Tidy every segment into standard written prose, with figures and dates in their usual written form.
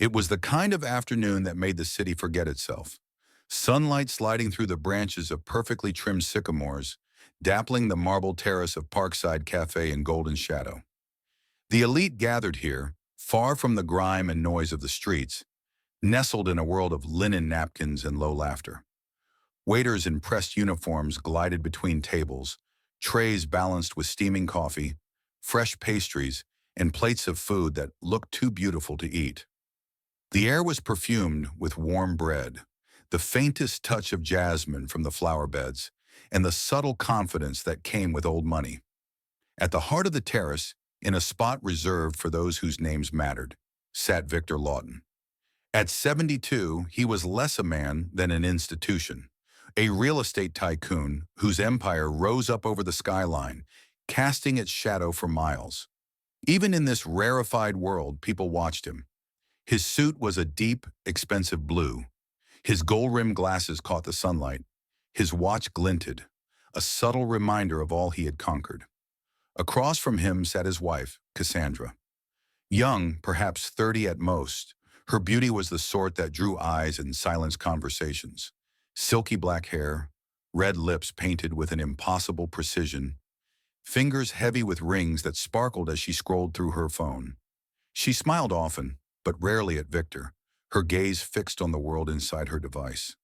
It was the kind of afternoon that made the city forget itself. Sunlight sliding through the branches of perfectly trimmed sycamores, dappling the marble terrace of Parkside Café in golden shadow. The elite gathered here, far from the grime and noise of the streets, nestled in a world of linen napkins and low laughter. Waiters in pressed uniforms glided between tables, trays balanced with steaming coffee, fresh pastries, and plates of food that looked too beautiful to eat. The air was perfumed with warm bread, the faintest touch of jasmine from the flower beds, and the subtle confidence that came with old money. At the heart of the terrace, in a spot reserved for those whose names mattered, sat Victor Lawton. At 72, he was less a man than an institution, a real estate tycoon whose empire rose up over the skyline, casting its shadow for miles. Even in this rarefied world, people watched him. His suit was a deep, expensive blue. His gold-rimmed glasses caught the sunlight. His watch glinted, a subtle reminder of all he had conquered. Across from him sat his wife, Cassandra. Young, perhaps 30 at most, her beauty was the sort that drew eyes and silenced conversations. Silky black hair, red lips painted with an impossible precision, fingers heavy with rings that sparkled as she scrolled through her phone. She smiled often, but rarely at Victor, her gaze fixed on the world inside her device.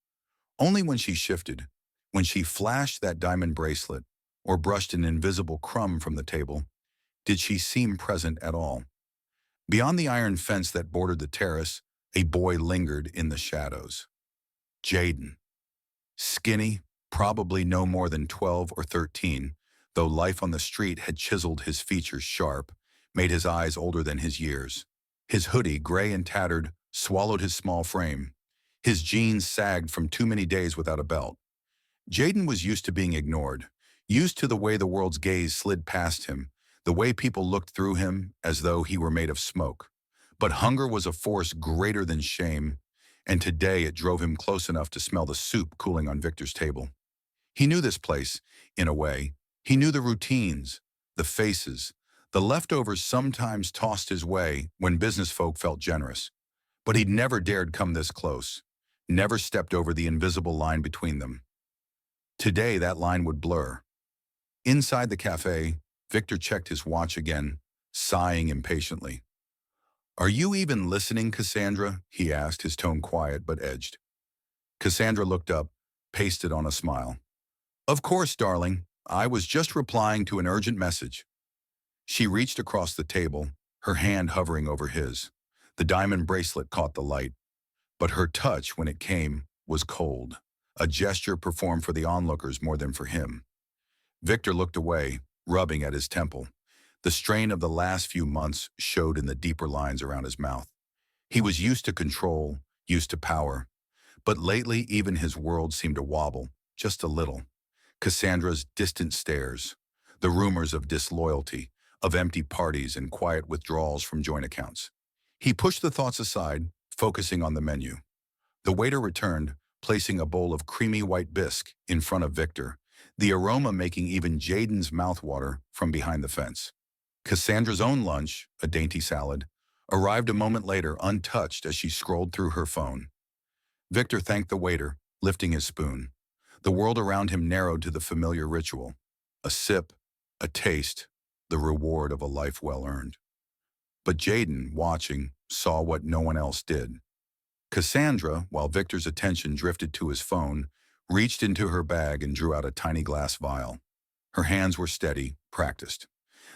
Only when she shifted, when she flashed that diamond bracelet or brushed an invisible crumb from the table, did she seem present at all. Beyond the iron fence that bordered the terrace, a boy lingered in the shadows. Jayden. Skinny, probably no more than 12 or 13, though life on the street had chiseled his features sharp, made his eyes older than his years. His hoodie, gray and tattered, swallowed his small frame. His jeans sagged from too many days without a belt. Jayden was used to being ignored, used to the way the world's gaze slid past him, the way people looked through him as though he were made of smoke. But hunger was a force greater than shame, and today it drove him close enough to smell the soup cooling on Victor's table. He knew this place, in a way. He knew the routines, the faces, the leftovers sometimes tossed his way when business folk felt generous. But he'd never dared come this close, never stepped over the invisible line between them. Today that line would blur. Inside the cafe, Victor checked his watch again, sighing impatiently. "Are you even listening, Cassandra?" he asked, his tone quiet but edged. Cassandra looked up, pasted on a smile. "Of course, darling. I was just replying to an urgent message." She reached across the table, her hand hovering over his. The diamond bracelet caught the light, but her touch, when it came, was cold, a gesture performed for the onlookers more than for him. Victor looked away, rubbing at his temple. The strain of the last few months showed in the deeper lines around his mouth. He was used to control, used to power, but lately even his world seemed to wobble, just a little. Cassandra's distant stares, the rumors of disloyalty, of empty parties and quiet withdrawals from joint accounts. He pushed the thoughts aside, focusing on the menu. The waiter returned, placing a bowl of creamy white bisque in front of Victor, the aroma making even Jayden's mouth water from behind the fence. Cassandra's own lunch, a dainty salad, arrived a moment later untouched as she scrolled through her phone. Victor thanked the waiter, lifting his spoon. The world around him narrowed to the familiar ritual. A sip, a taste, the reward of a life well earned. But Jayden, watching, saw what no one else did. Cassandra, while Victor's attention drifted to his phone, reached into her bag and drew out a tiny glass vial. Her hands were steady, practiced.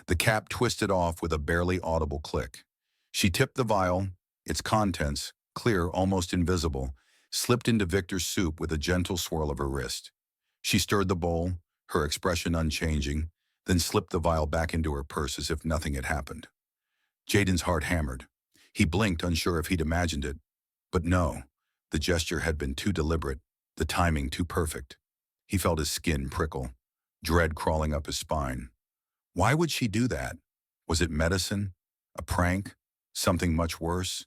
The cap twisted off with a barely audible click. She tipped the vial, its contents, clear, almost invisible, slipped into Victor's soup with a gentle swirl of her wrist. She stirred the bowl, her expression unchanging, then slipped the vial back into her purse as if nothing had happened. Jayden's heart hammered. He blinked, unsure if he'd imagined it. But no, the gesture had been too deliberate, the timing too perfect. He felt his skin prickle, dread crawling up his spine. Why would she do that? Was it medicine? A prank? Something much worse?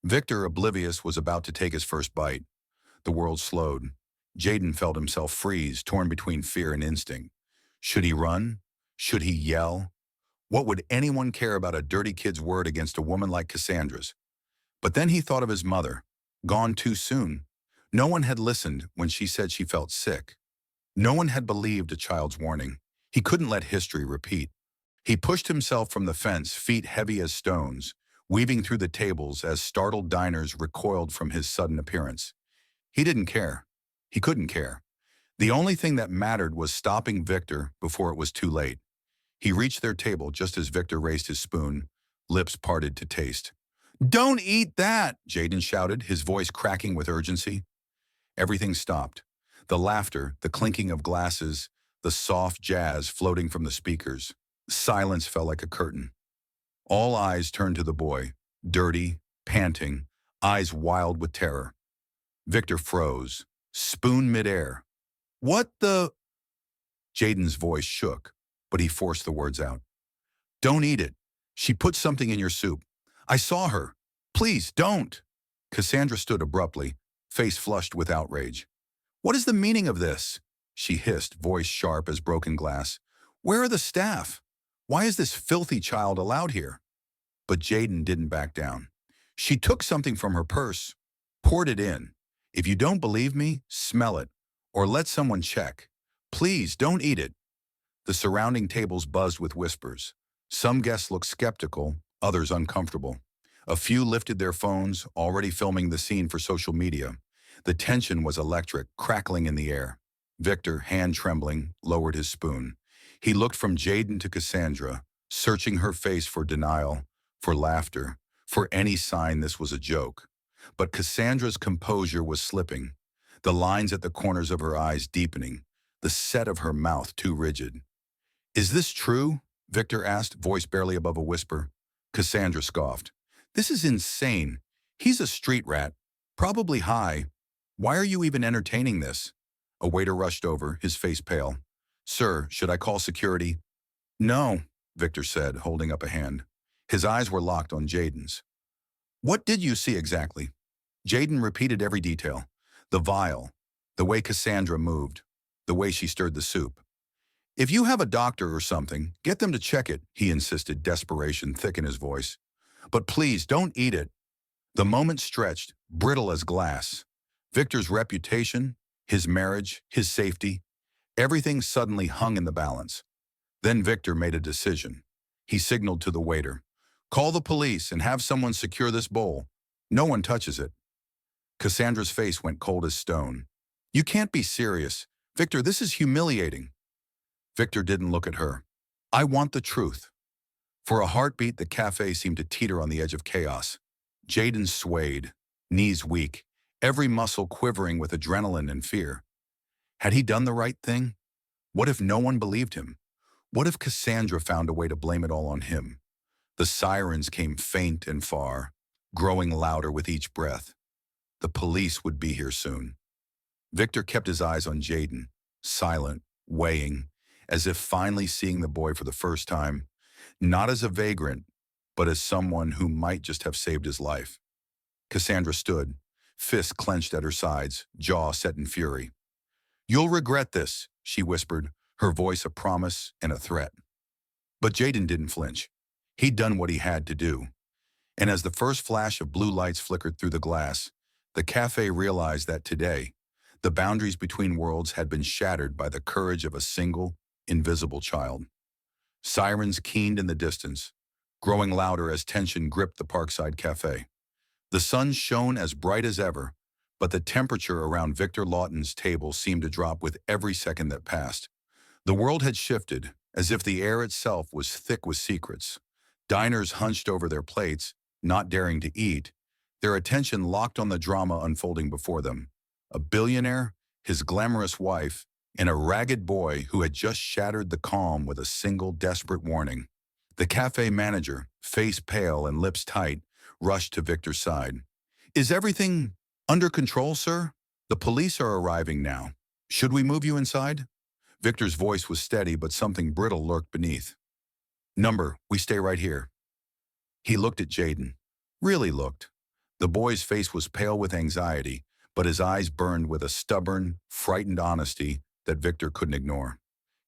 Victor, oblivious, was about to take his first bite. The world slowed. Jayden felt himself freeze, torn between fear and instinct. Should he run? Should he yell? What would anyone care about a dirty kid's word against a woman like Cassandra's? But then he thought of his mother, gone too soon. No one had listened when she said she felt sick. No one had believed a child's warning. He couldn't let history repeat. He pushed himself from the fence, feet heavy as stones, weaving through the tables as startled diners recoiled from his sudden appearance. He didn't care. He couldn't care. The only thing that mattered was stopping Victor before it was too late. He reached their table just as Victor raised his spoon, lips parted to taste. "Don't eat that!" Jayden shouted, his voice cracking with urgency. Everything stopped. The laughter, the clinking of glasses, the soft jazz floating from the speakers. Silence fell like a curtain. All eyes turned to the boy, dirty, panting, eyes wild with terror. Victor froze, spoon midair. "What the—" Jayden's voice shook, but he forced the words out. "Don't eat it. She put something in your soup. I saw her. Please, don't." Cassandra stood abruptly, face flushed with outrage. "What is the meaning of this?" she hissed, voice sharp as broken glass. "Where are the staff? Why is this filthy child allowed here?" But Jayden didn't back down. "She took something from her purse, poured it in. If you don't believe me, smell it, or let someone check. Please, don't eat it." The surrounding tables buzzed with whispers. Some guests looked skeptical, others uncomfortable. A few lifted their phones, already filming the scene for social media. The tension was electric, crackling in the air. Victor, hand trembling, lowered his spoon. He looked from Jayden to Cassandra, searching her face for denial, for laughter, for any sign this was a joke. But Cassandra's composure was slipping, the lines at the corners of her eyes deepening, the set of her mouth too rigid. "Is this true?" Victor asked, voice barely above a whisper. Cassandra scoffed. "This is insane. He's a street rat, probably high. Why are you even entertaining this?" A waiter rushed over, his face pale. "Sir, should I call security?" "No," Victor said, holding up a hand. His eyes were locked on Jayden's. "What did you see exactly?" Jayden repeated every detail. The vial, the way Cassandra moved, the way she stirred the soup. "If you have a doctor or something, get them to check it," he insisted, desperation thick in his voice. "But please, don't eat it." The moment stretched, brittle as glass. Victor's reputation, his marriage, his safety, everything suddenly hung in the balance. Then Victor made a decision. He signaled to the waiter, "Call the police and have someone secure this bowl. No one touches it." Cassandra's face went cold as stone. "You can't be serious. Victor, this is humiliating." Victor didn't look at her. "I want the truth." For a heartbeat, the cafe seemed to teeter on the edge of chaos. Jayden swayed, knees weak, every muscle quivering with adrenaline and fear. Had he done the right thing? What if no one believed him? What if Cassandra found a way to blame it all on him? The sirens came faint and far, growing louder with each breath. The police would be here soon. Victor kept his eyes on Jayden, silent, weighing, as if finally seeing the boy for the first time, not as a vagrant, but as someone who might just have saved his life. Cassandra stood, fists clenched at her sides, jaw set in fury. "You'll regret this," she whispered, her voice a promise and a threat. But Jayden didn't flinch. He'd done what he had to do. And as the first flash of blue lights flickered through the glass, the cafe realized that today, the boundaries between worlds had been shattered by the courage of a single, invisible child. Sirens keened in the distance, growing louder as tension gripped the Parkside Café. The sun shone as bright as ever, but the temperature around Victor Lawton's table seemed to drop with every second that passed. The world had shifted, as if the air itself was thick with secrets. Diners hunched over their plates, not daring to eat, their attention locked on the drama unfolding before them. A billionaire, his glamorous wife, and a ragged boy who had just shattered the calm with a single desperate warning. The cafe manager, face pale and lips tight, rushed to Victor's side. "Is everything under control, sir? The police are arriving now. Should we move you inside?" Victor's voice was steady, but something brittle lurked beneath. "Number, we stay right here." He looked at Jayden. Really looked. The boy's face was pale with anxiety, but his eyes burned with a stubborn, frightened honesty that Victor couldn't ignore.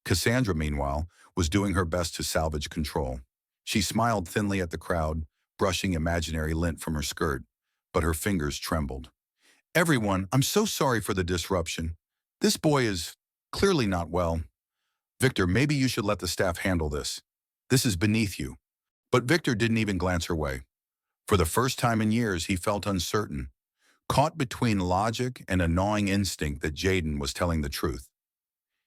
Cassandra, meanwhile, was doing her best to salvage control. She smiled thinly at the crowd, brushing imaginary lint from her skirt. but her fingers trembled. Everyone, I'm so sorry for the disruption. This boy is clearly not well. Victor, maybe you should let the staff handle this. This is beneath you. But Victor didn't even glance her way. For the first time in years, he felt uncertain, caught between logic and a gnawing instinct that Jayden was telling the truth.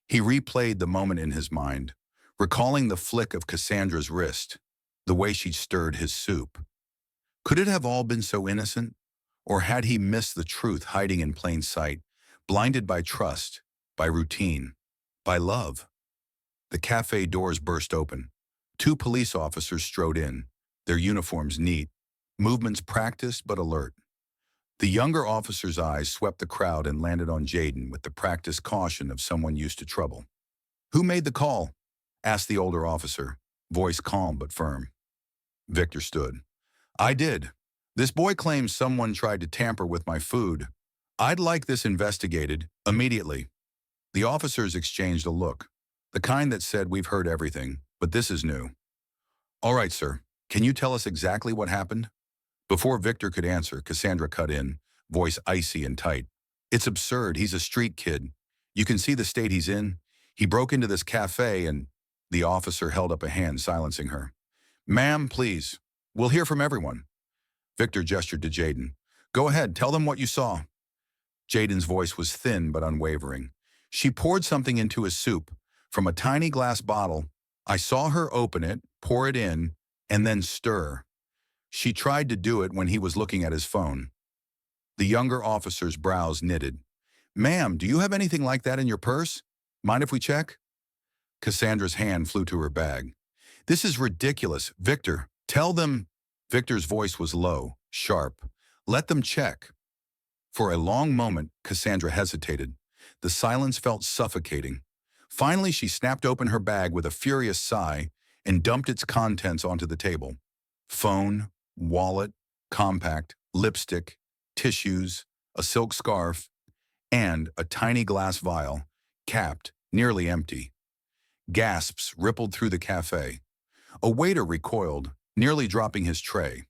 He replayed the moment in his mind, recalling the flick of Cassandra's wrist, the way she stirred his soup. Could it have all been so innocent? Or had he missed the truth hiding in plain sight, blinded by trust, by routine, by love? The cafe doors burst open. 2 police officers strode in, their uniforms neat, movements practiced but alert. The younger officer's eyes swept the crowd and landed on Jayden with the practiced caution of someone used to trouble. "Who made the call?" asked the older officer, voice calm but firm. Victor stood. "I did. This boy claims someone tried to tamper with my food. I'd like this investigated, immediately." The officers exchanged a look, the kind that said, "We've heard everything, but this is new." "All right, sir. Can you tell us exactly what happened?" Before Victor could answer, Cassandra cut in, voice icy and tight. "It's absurd. He's a street kid. You can see the state he's in. He broke into this cafe and—" The officer held up a hand, silencing her. "Ma'am, please. We'll hear from everyone." Victor gestured to Jayden. "Go ahead, tell them what you saw." Jayden's voice was thin but unwavering. "She poured something into his soup, from a tiny glass bottle. I saw her open it, pour it in, and then stir. She tried to do it when he was looking at his phone." The younger officer's brows knitted. "Ma'am, do you have anything like that in your purse? Mind if we check?" Cassandra's hand flew to her bag. "This is ridiculous. Victor, tell them—" Victor's voice was low, sharp. "Let them check." For a long moment, Cassandra hesitated. The silence felt suffocating. Finally, she snapped open her bag with a furious sigh and dumped its contents onto the table. Phone, wallet, compact, lipstick, tissues, a silk scarf, and a tiny glass vial, capped, nearly empty. Gasps rippled through the cafe. A waiter recoiled, nearly dropping his tray.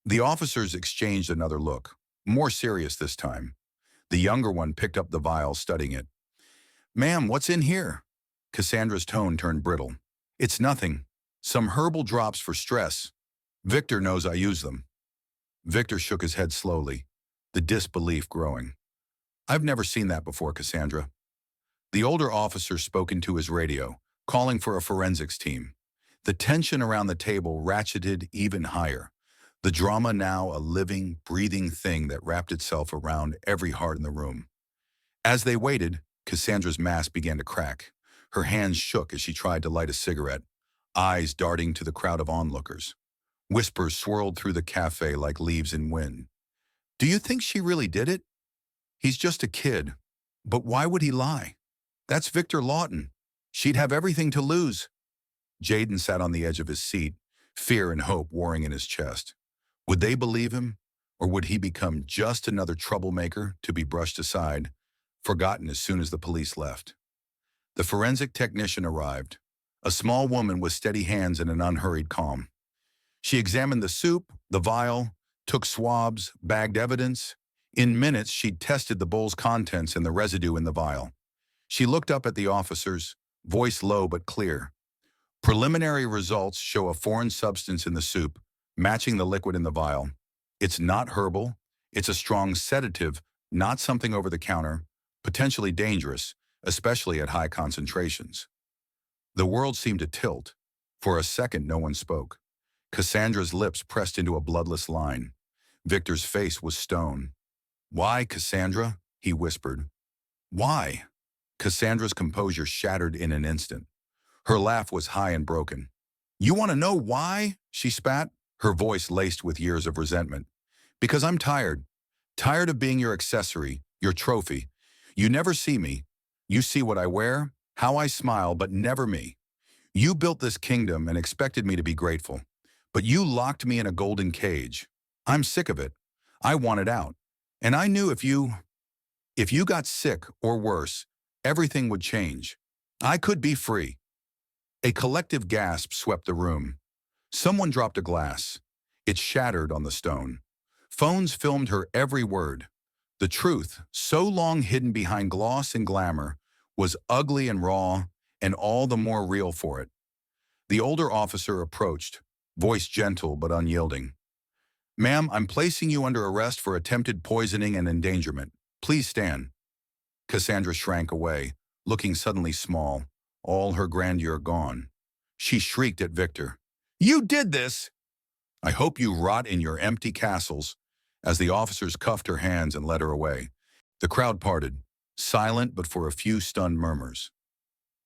The officers exchanged another look, more serious this time. The younger one picked up the vial, studying it. "Ma'am, what's in here?" Cassandra's tone turned brittle. "It's nothing. Some herbal drops for stress. Victor knows I use them." Victor shook his head slowly, the disbelief growing. "I've never seen that before, Cassandra." The older officer spoke into his radio, calling for a forensics team. The tension around the table ratcheted even higher, the drama now a living, breathing thing that wrapped itself around every heart in the room. As they waited, Cassandra's mask began to crack. Her hands shook as she tried to light a cigarette, eyes darting to the crowd of onlookers. Whispers swirled through the cafe like leaves in wind. "Do you think she really did it? He's just a kid. But why would he lie? That's Victor Lawton. She'd have everything to lose." Jayden sat on the edge of his seat, fear and hope warring in his chest. Would they believe him, or would he become just another troublemaker to be brushed aside, forgotten as soon as the police left? The forensic technician arrived, a small woman with steady hands and an unhurried calm. She examined the soup, the vial, took swabs, bagged evidence. In minutes, she'd tested the bowl's contents and the residue in the vial. She looked up at the officers, voice low but clear. "Preliminary results show a foreign substance in the soup, matching the liquid in the vial. It's not herbal. It's a strong sedative, not something over the counter, potentially dangerous, especially at high concentrations." The world seemed to tilt. For a second, no one spoke. Cassandra's lips pressed into a bloodless line. Victor's face was stone. "Why, Cassandra?" he whispered. "Why?" Cassandra's composure shattered in an instant. Her laugh was high and broken. "You want to know why?" she spat, her voice laced with years of resentment. "Because I'm tired. Tired of being your accessory, your trophy. You never see me. You see what I wear, how I smile, but never me. You built this kingdom and expected me to be grateful. But you locked me in a golden cage. I'm sick of it. I want it out. And I knew if you got sick or worse, everything would change. I could be free." A collective gasp swept the room. Someone dropped a glass. It shattered on the stone. Phones filmed her every word. The truth, so long hidden behind gloss and glamour, was ugly and raw, and all the more real for it. The older officer approached, voice gentle but unyielding. "Ma'am, I'm placing you under arrest for attempted poisoning and endangerment. Please stand." Cassandra shrank away, looking suddenly small, all her grandeur gone. She shrieked at Victor. "You did this!" "I hope you rot in your empty castles," as the officers cuffed her hands and led her away. The crowd parted, silent but for a few stunned murmurs.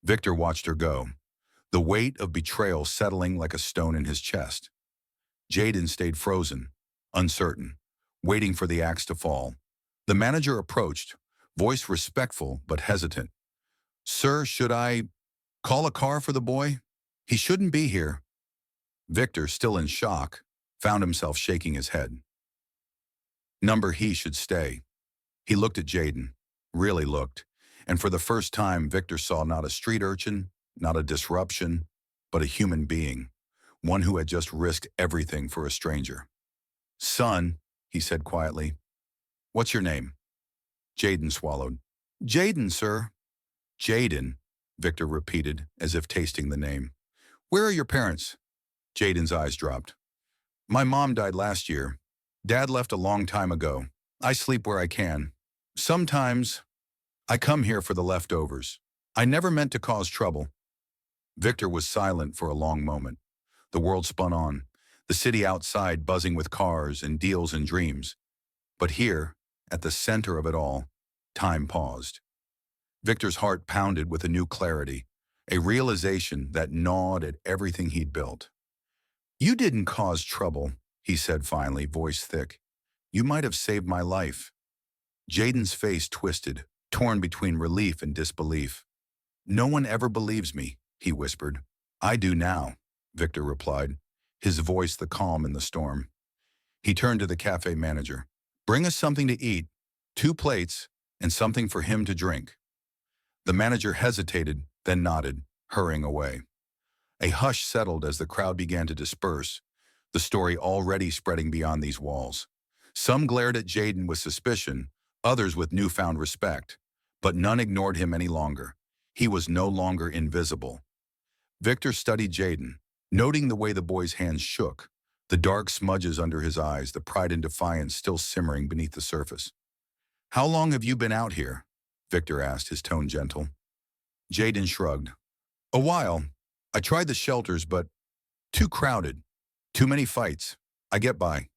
Victor watched her go, the weight of betrayal settling like a stone in his chest. Jayden stayed frozen, uncertain, waiting for the axe to fall. The manager approached, voice respectful but hesitant. "Sir, should I call a car for the boy? He shouldn't be here." Victor, still in shock, found himself shaking his head. "Number he should stay." He looked at Jayden, really looked, and for the first time Victor saw not a street urchin, not a disruption, but a human being, one who had just risked everything for a stranger. "Son," he said quietly, "what's your name?" Jayden swallowed. "Jayden, sir." "Jayden," Victor repeated, as if tasting the name. "Where are your parents?" Jayden's eyes dropped. "My mom died last year. Dad left a long time ago. I sleep where I can. Sometimes I come here for the leftovers. I never meant to cause trouble." Victor was silent for a long moment. The world spun on, the city outside buzzing with cars and deals and dreams. But here, at the center of it all, time paused. Victor's heart pounded with a new clarity, a realization that gnawed at everything he'd built. "You didn't cause trouble," he said finally, voice thick. "You might have saved my life." Jayden's face twisted, torn between relief and disbelief. "No one ever believes me," he whispered. "I do now," Victor replied, his voice the calm in the storm. He turned to the cafe manager. "Bring us something to eat, 2 plates, and something for him to drink." The manager hesitated, then nodded, hurrying away. A hush settled as the crowd began to disperse, the story already spreading beyond these walls. Some glared at Jayden with suspicion, others with newfound respect, but none ignored him any longer. He was no longer invisible. Victor studied Jayden, noting the way the boy's hands shook, the dark smudges under his eyes, the pride and defiance still simmering beneath the surface. "How long have you been out here?" Victor asked, his tone gentle. Jayden shrugged. "A while. I tried the shelters, but too crowded. Too many fights. I get by."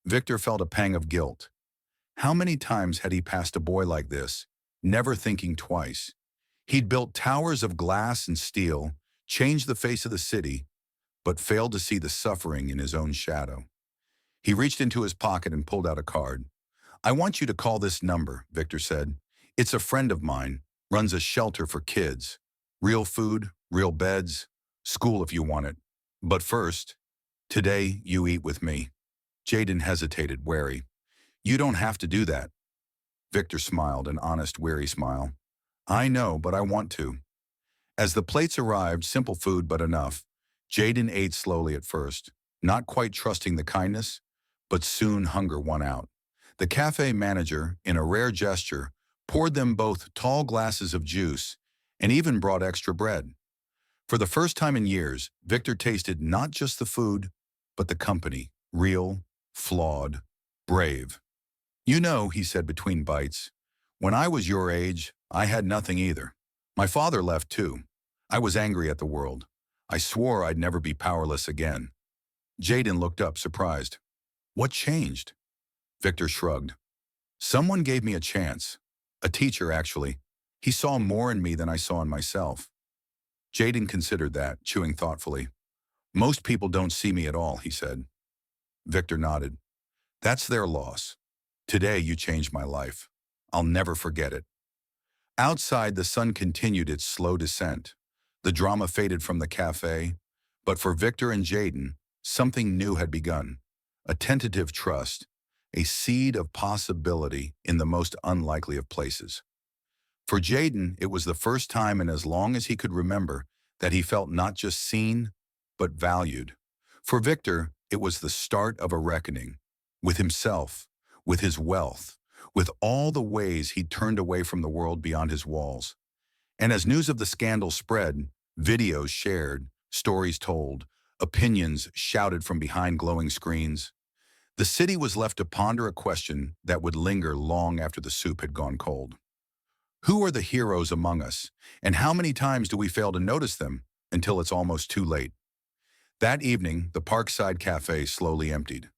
Victor felt a pang of guilt. How many times had he passed a boy like this, never thinking twice? He'd built towers of glass and steel, changed the face of the city, but failed to see the suffering in his own shadow. He reached into his pocket and pulled out a card. "I want you to call this number," Victor said. "It's a friend of mine, runs a shelter for kids. Real food, real beds, school if you want it. But first, today you eat with me." Jayden hesitated, wary. "You don't have to do that." Victor smiled, an honest, weary smile. "I know, but I want to." As the plates arrived, simple food but enough, Jayden ate slowly at first, not quite trusting the kindness, but soon hunger won out. The cafe manager, in a rare gesture, poured them both tall glasses of juice and even brought extra bread. For the first time in years, Victor tasted not just the food, but the company, real, flawed, brave. "You know," he said between bites, "when I was your age, I had nothing either. My father left too. I was angry at the world. I swore I'd never be powerless again." Jayden looked up, surprised. "What changed?" Victor shrugged. "Someone gave me a chance. A teacher, actually. He saw more in me than I saw in myself." Jayden considered that, chewing thoughtfully. "Most people don't see me at all," he said. Victor nodded. "That's their loss. Today you changed my life. I'll never forget it." Outside, the sun continued its slow descent. The drama faded from the cafe, but for Victor and Jayden, something new had begun. A tentative trust, a seed of possibility in the most unlikely of places. For Jayden, it was the first time in as long as he could remember that he felt not just seen, but valued. For Victor, it was the start of a reckoning. with himself, with his wealth, with all the ways he'd turned away from the world beyond his walls. And as news of the scandal spread, videos shared, stories told, opinions shouted from behind glowing screens, the city was left to ponder a question that would linger long after the soup had gone cold. Who are the heroes among us, and how many times do we fail to notice them until it's almost too late? That evening, the Parkside Café slowly emptied.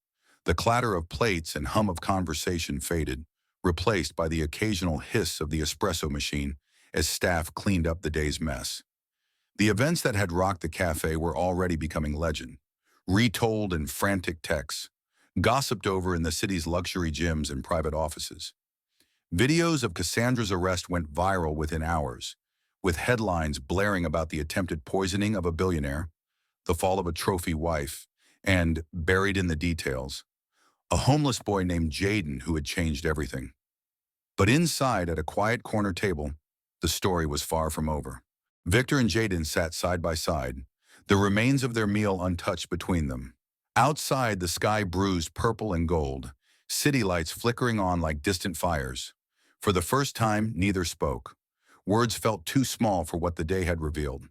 The clatter of plates and hum of conversation faded, replaced by the occasional hiss of the espresso machine as staff cleaned up the day's mess. The events that had rocked the cafe were already becoming legend, retold in frantic texts, gossiped over in the city's luxury gyms and private offices. Videos of Cassandra's arrest went viral within hours, with headlines blaring about the attempted poisoning of a billionaire, the fall of a trophy wife, and, buried in the details, a homeless boy named Jayden who had changed everything. But inside, at a quiet corner table, the story was far from over. Victor and Jayden sat side by side, the remains of their meal untouched between them. Outside, the sky bruised purple and gold, city lights flickering on like distant fires. For the first time, neither spoke. Words felt too small for what the day had revealed.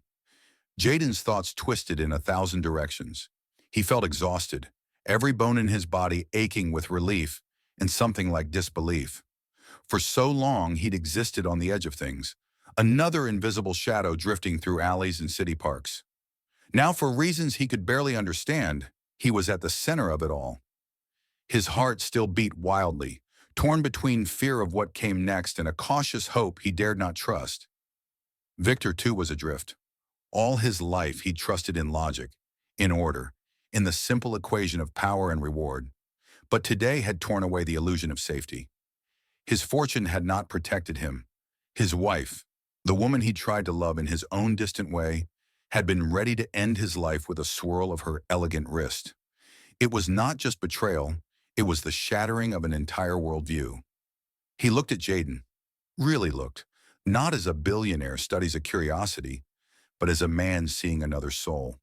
Jayden's thoughts twisted in 1,000 directions. He felt exhausted, every bone in his body aching with relief and something like disbelief. For so long, he'd existed on the edge of things, another invisible shadow drifting through alleys and city parks. Now, for reasons he could barely understand, he was at the center of it all. His heart still beat wildly, torn between fear of what came next and a cautious hope he dared not trust. Victor, too, was adrift. All his life, he'd trusted in logic, in order, in the simple equation of power and reward. But today had torn away the illusion of safety. His fortune had not protected him. His wife, the woman he tried to love in his own distant way, had been ready to end his life with a swirl of her elegant wrist. It was not just betrayal, it was the shattering of an entire worldview. He looked at Jayden, really looked, not as a billionaire studies a curiosity, but as a man seeing another soul.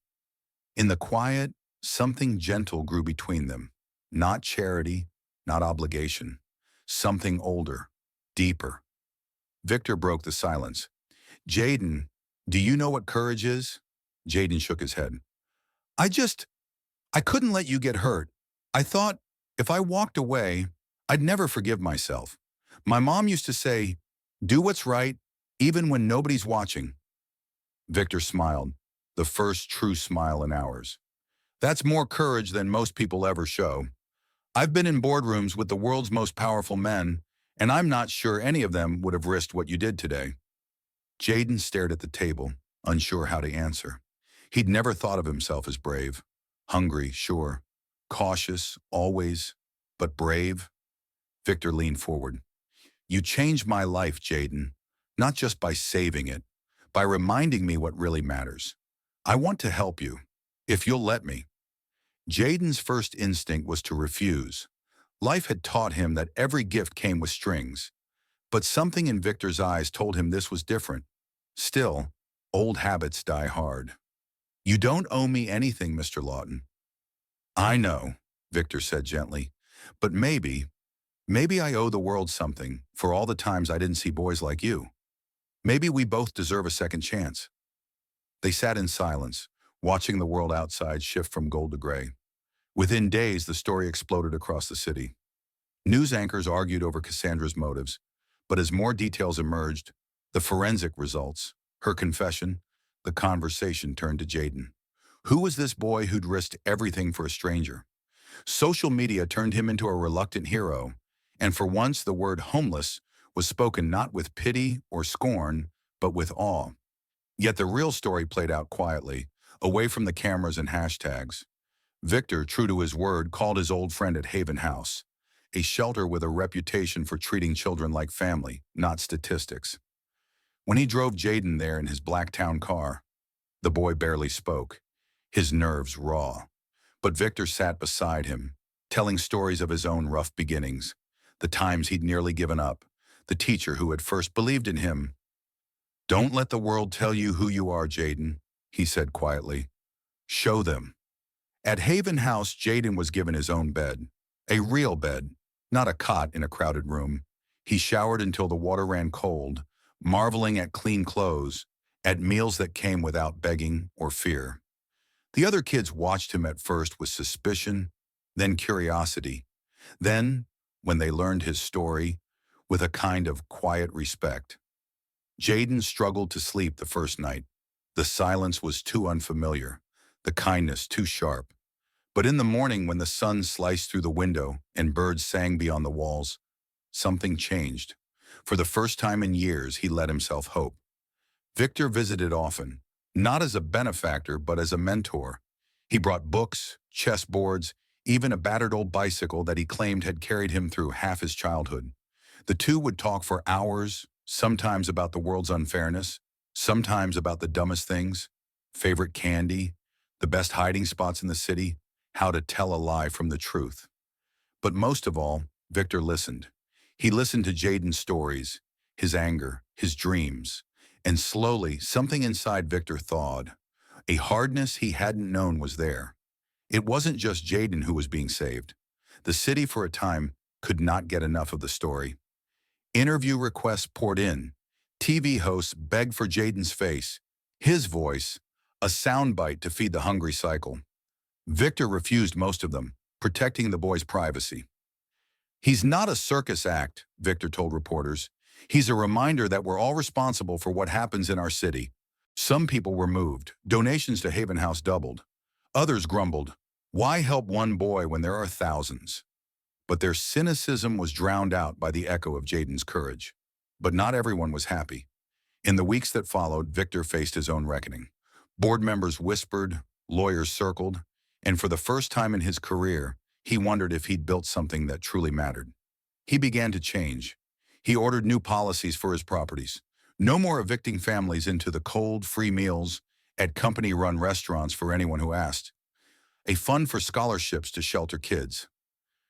In the quiet, something gentle grew between them, not charity, not obligation, something older, deeper. Victor broke the silence. Jayden, do you know what courage is? Jayden shook his head. I couldn't let you get hurt. I thought if I walked away, I'd never forgive myself. My mom used to say, do what's right, even when nobody's watching. Victor smiled, the first true smile in hours. That's more courage than most people ever show. I've been in boardrooms with the world's most powerful men, and I'm not sure any of them would have risked what you did today. Jayden stared at the table, unsure how to answer. He'd never thought of himself as brave. Hungry, sure. Cautious, always. But brave? Victor leaned forward. You changed my life, Jayden. Not just by saving it, by reminding me what really matters. I want to help you, if you'll let me. Jayden's first instinct was to refuse. Life had taught him that every gift came with strings. But something in Victor's eyes told him this was different. Still, old habits die hard. You don't owe me anything, Mr. Lawton. I know, Victor said gently, but maybe I owe the world something for all the times I didn't see boys like you. Maybe we both deserve a second chance. They sat in silence, watching the world outside shift from gold to gray. Within days, the story exploded across the city. News anchors argued over Cassandra's motives, but as more details emerged, the forensic results, her confession, the conversation turned to Jayden. Who was this boy who'd risked everything for a stranger? Social media turned him into a reluctant hero, and for once the word homeless was spoken not with pity or scorn, but with awe. Yet the real story played out quietly, away from the cameras and hashtags. Victor, true to his word, called his old friend at Haven House, a shelter with a reputation for treating children like family, not statistics. When he drove Jayden there in his black town car, the boy barely spoke, his nerves raw. But Victor sat beside him, telling stories of his own rough beginnings, the times he'd nearly given up, the teacher who had first believed in him. Don't let the world tell you who you are, Jayden, he said quietly. Show them. At Haven House, Jayden was given his own bed, A real bed, not a cot in a crowded room. He showered until the water ran cold, marveling at clean clothes, at meals that came without begging or fear. The other kids watched him at first with suspicion, then curiosity. Then, when they learned his story, with a kind of quiet respect. Jayden struggled to sleep the first night. The silence was too unfamiliar, the kindness too sharp. But in the morning, when the sun sliced through the window and birds sang beyond the walls, something changed. For the first time in years, he let himself hope. Victor visited often, not as a benefactor, but as a mentor. He brought books, chessboards, even a battered old bicycle that he claimed had carried him through half his childhood. The two would talk for hours, sometimes about the world's unfairness, sometimes about the dumbest things, favorite candy, the best hiding spots in the city, how to tell a lie from the truth. But most of all, Victor listened. He listened to Jayden's stories, his anger, his dreams, and slowly something inside Victor thawed. A hardness he hadn't known was there. It wasn't just Jayden who was being saved. The city for a time could not get enough of the story. Interview requests poured in. TV hosts begged for Jayden's face, his voice, a soundbite to feed the hungry cycle. Victor refused most of them, protecting the boy's privacy. "He's not a circus act," Victor told reporters. "He's a reminder that we're all responsible for what happens in our city." Some people were moved. Donations to Haven House doubled. Others grumbled, "Why help one boy when there are thousands?" But their cynicism was drowned out by the echo of Jayden's courage. But not everyone was happy. In the weeks that followed, Victor faced his own reckoning. Board members whispered, lawyers circled, and for the first time in his career, he wondered if he'd built something that truly mattered. He began to change. He ordered new policies for his properties. No more evicting families into the cold, free meals at company-run restaurants for anyone who asked. A fund for scholarships to shelter kids.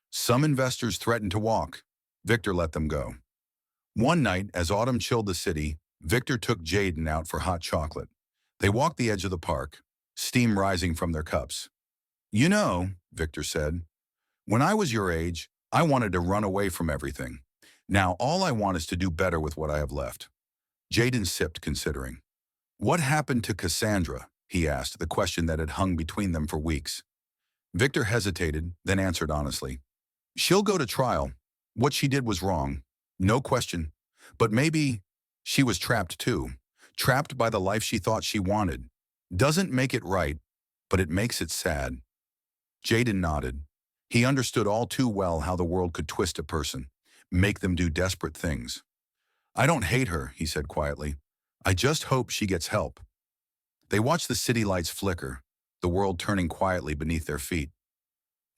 Some investors threatened to walk. Victor let them go. One night, as autumn chilled the city, Victor took Jayden out for hot chocolate. They walked the edge of the park, steam rising from their cups. "You know," Victor said, "when I was your age, I wanted to run away from everything. Now all I want is to do better with what I have left." Jayden sipped, considering. "What happened to Cassandra?" he asked, the question that had hung between them for weeks. Victor hesitated, then answered honestly. "She'll go to trial. What she did was wrong. No question. But maybe she was trapped too. Trapped by the life she thought she wanted. Doesn't make it right, but it makes it sad." Jayden nodded. He understood all too well how the world could twist a person, make them do desperate things. "I don't hate her," he said quietly. "I just hope she gets help." They watched the city lights flicker, the world turning quietly beneath their feet.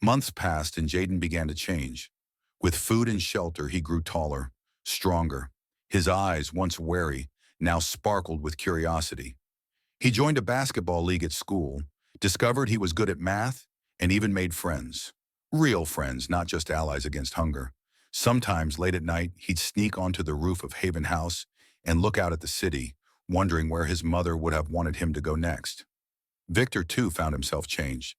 Months passed and Jayden began to change. With food and shelter, he grew taller, stronger. His eyes, once wary, now sparkled with curiosity. He joined a basketball league at school, discovered he was good at math, and even made friends. Real friends, not just allies against hunger. Sometimes, late at night, he'd sneak onto the roof of Haven House and look out at the city, wondering where his mother would have wanted him to go next. Victor, too, found himself changed.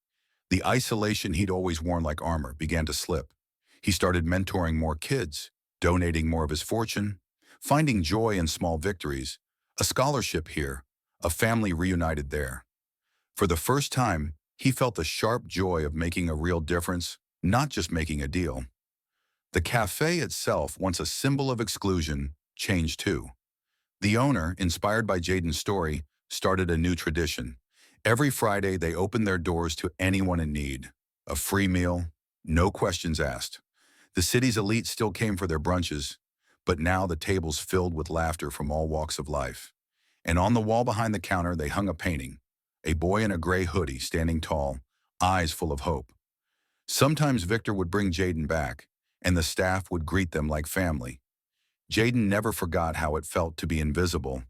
The isolation he'd always worn like armor began to slip. He started mentoring more kids, donating more of his fortune, finding joy in small victories, a scholarship here, a family reunited there. For the first time, he felt the sharp joy of making a real difference, not just making a deal. The cafe itself, once a symbol of exclusion, changed too. The owner, inspired by Jayden's story, started a new tradition. Every Friday, they opened their doors to anyone in need. A free meal, no questions asked. The city's elite still came for their brunches, but now the tables filled with laughter from all walks of life. And on the wall behind the counter, they hung a painting. A boy in a gray hoodie, standing tall, eyes full of hope. Sometimes Victor would bring Jayden back, and the staff would greet them like family. Jayden never forgot how it felt to be invisible,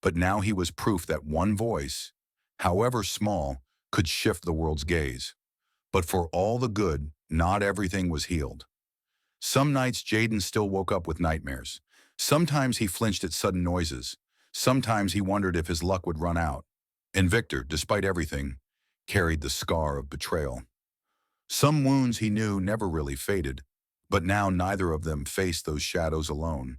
but now he was proof that one voice, however small, could shift the world's gaze. But for all the good, not everything was healed. Some nights Jayden still woke up with nightmares. Sometimes he flinched at sudden noises. Sometimes he wondered if his luck would run out. And Victor, despite everything, carried the scar of betrayal. Some wounds he knew never really faded, but now neither of them faced those shadows alone.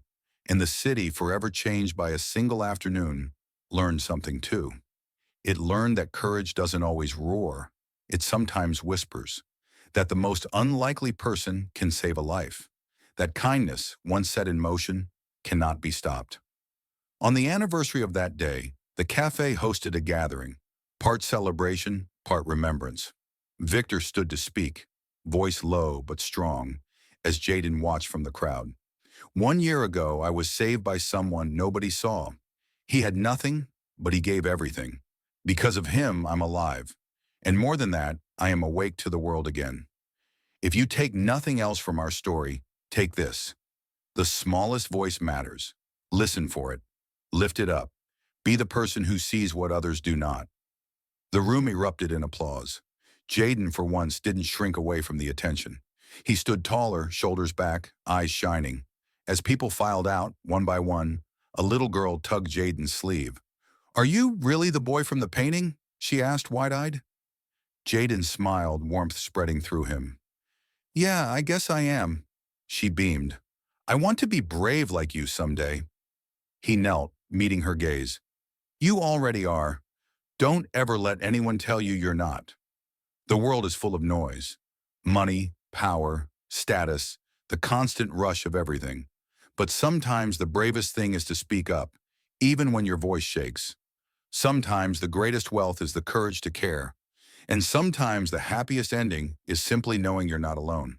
And the city, forever changed by a single afternoon, learned something too. It learned that courage doesn't always roar, it sometimes whispers. That the most unlikely person can save a life. That kindness, once set in motion, cannot be stopped. On the anniversary of that day, the cafe hosted a gathering, part celebration, part remembrance. Victor stood to speak, voice low but strong, as Jayden watched from the crowd. 1 year ago, I was saved by someone nobody saw. He had nothing, but he gave everything. Because of him, I'm alive. And more than that, I am awake to the world again. If you take nothing else from our story, take this. The smallest voice matters. Listen for it. Lift it up. Be the person who sees what others do not. The room erupted in applause. Jayden, for once, didn't shrink away from the attention. He stood taller, shoulders back, eyes shining. As people filed out, one by one, a little girl tugged Jayden's sleeve. "Are you really the boy from the painting?" she asked, wide-eyed. Jayden smiled, warmth spreading through him. "Yeah, I guess I am." She beamed. "I want to be brave like you someday." He knelt, meeting her gaze. "You already are. Don't ever let anyone tell you you're not." The world is full of noise. Money, power, status, the constant rush of everything. But sometimes the bravest thing is to speak up, even when your voice shakes. Sometimes the greatest wealth is the courage to care. And sometimes the happiest ending is simply knowing you're not alone.